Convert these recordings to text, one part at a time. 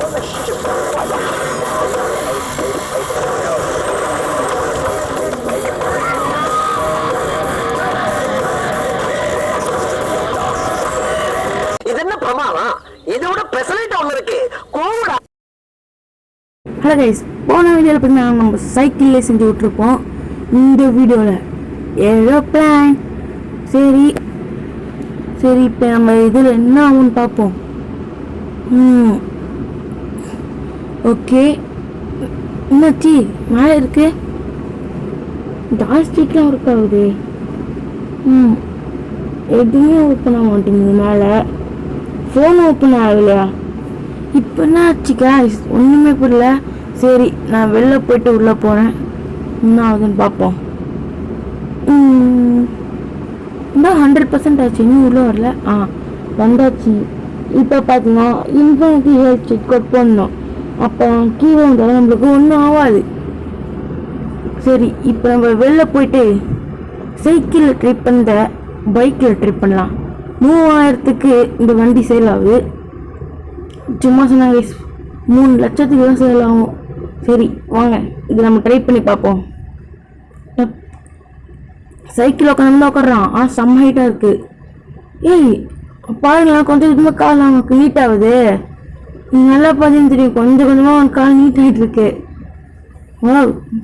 Hello guys, போன வீடியோவில் பார்த்தீங்கன்னா நம்ம சைக்கிள்லேயே செஞ்சு விட்ருப்போம். இந்த வீடியோவில் ஏரோப்ளேன். சரி இப்போ நம்ம இதில் என்ன ஆகும்னு பார்ப்போம். ஓகே, என்னாச்சு? மேலே இருக்கு ஜாஸ்டிக்லாம் ஒர்க் ஆகுது. எதுவுமே ஒர்க் பண்ண மாட்டேங்குது. மேலே ஃபோன் ஓப்பன் ஆகலையா? இப்போ என்ன ஆச்சு கைஸ்? ஒன்றுமே புரியல. சரி, நான் வெளில போயிட்டு உள்ளே போகிறேன். என்ன ஆகுதுன்னு பார்ப்போம். இன்னும் 100% ஆச்சு, இன்னும் உள்ளே வரல. வந்தாச்சு. இப்போ பார்த்தீங்கன்னா இன்ஃபினிட்டி ஹெல்த் செக் அவுட் பண்ணணும். அப்போ கீழே வந்தாலும் நம்மளுக்கு ஒன்றும் ஆகாது. சரி, இப்போ நம்ம வெளில போயிட்டு சைக்கிளில் ட்ரிப் பண்ண பைக்கில் ட்ரிப் பண்ணலாம். 3000க்கு இந்த வண்டி சேல் ஆகுது. சும்மா சொன்னாங்க 3 லட்சத்துக்கு தான் சேல் ஆகும். சரி வாங்க, இது நம்ம ட்ரை பண்ணி பார்ப்போம். சைக்கிள் உட்காடுறான். செம்ம ஹைட்டாக இருக்கு. ஏய் பாருங்களா, கொஞ்சம் கொஞ்சமாக கால் அவனுக்கு நீட் ஆகுது. நீ நல்லா பார்த்தீங்கன்னு தெரியும், கொஞ்சம் கொஞ்சமாக அவன் கால் நீட் ஆகிட்டு இருக்கு.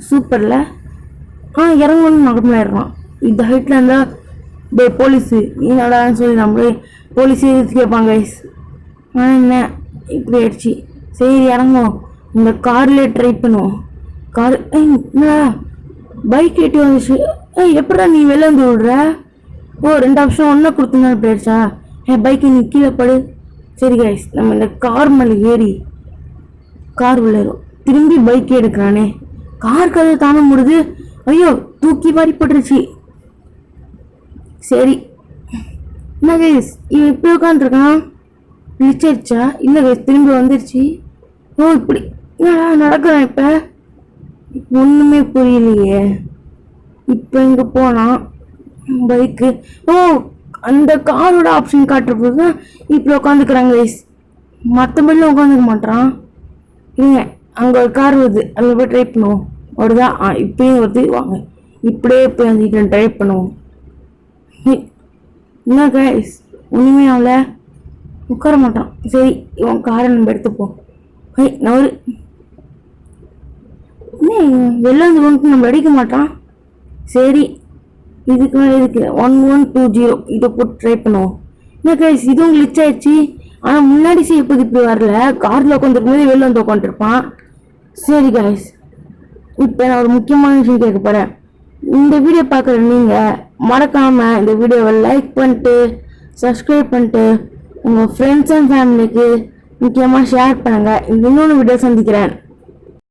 சூப்பர்ல. இறங்கணும்னு நகர்மாயிடுறான். இந்த ஹைட்டில் இருந்தால் டே போலீஸு நீ நடான்னு சொல்லி நம்மளே போலீஸே எதிர்த்து கேட்பாங்க. என்ன இப்படி ஆயிடுச்சு? சரி இறங்குவோம், இந்த கார்லேயே ட்ரை பண்ணுவோம். கார் பைக் ஏட்டி வந்துச்சு. எப்படா நீ வெளில வந்து விடுற? 2 ஆப்ஷன் ஒன்றா கொடுத்துருந்தா போயிடுச்சா? பைக்கை நீ கீழே படு. சரி கைஸ், நம்ம இந்த கார் மேலே ஏறி கார் உள்ளேரும். திரும்பி பைக்கே எடுக்கிறானே. கார் கதை தான முடியுது. ஐயோ, தூக்கி வாரி போட்டுருச்சு. சரி, என்ன கைஸ் இவன் இப்படி உட்காந்துருக்கான்? நிச்சயிச்சா? இல்லை கைஸ், திரும்பி வந்துருச்சு. இப்படி நடக்கிறேன். இப்போ ஒன்றுமே புரியலையே. இப்போ இங்கே போனால் பைக்கு அந்த காரோட ஆப்ஷன் காட்டுற போது தான் இப்படி உட்காந்துக்கிறாங்க கைஸ். மற்றபடிலாம் உட்காந்துக்க மாட்டான். இல்லைங்க, அங்கே ஒரு கார் வருது, அதில் போய் ட்ரை பண்ணுவோம். அப்படிதான் இப்பயும் வருது. வாங்க இப்படியே போய் அந்த ட்ரை பண்ணுவோம். என்ன கைஸ், ஒன்றுமே ஆகல, உட்கார மாட்டான். சரி, இவன் காரை நம்ம எடுத்துப்போம். நவரு வெளில வந்து நம்ம அடிக்க மாட்டான். சரி, இதுக்கு மேலே இதுக்கு 1120 இதை போட்டு ட்ரை பண்ணுவோம். என்ன கைஸ், இதுவும் கிளிச் ஆயிடுச்சு. ஆனால் முன்னாடி இப்போது இப்படி வரல. காரில் உட்காந்துருக்கும் போது வெளில வந்து உட்காந்துருப்பான். சரி கைஸ், இப்போ நான் ஒரு முக்கியமான விஷயம் கேட்க போகிறேன். இந்த வீடியோ பார்க்குற நீங்கள் மறக்காமல் இந்த வீடியோவை லைக் பண்ணிட்டு சப்ஸ்கிரைப் பண்ணிட்டு உங்கள் ஃப்ரெண்ட்ஸ் அண்ட் ஃபேமிலிக்கு முக்கியமாக ஷேர் பண்ணுங்கள். இன்னொன்று வீடியோ சந்திக்கிறேன்.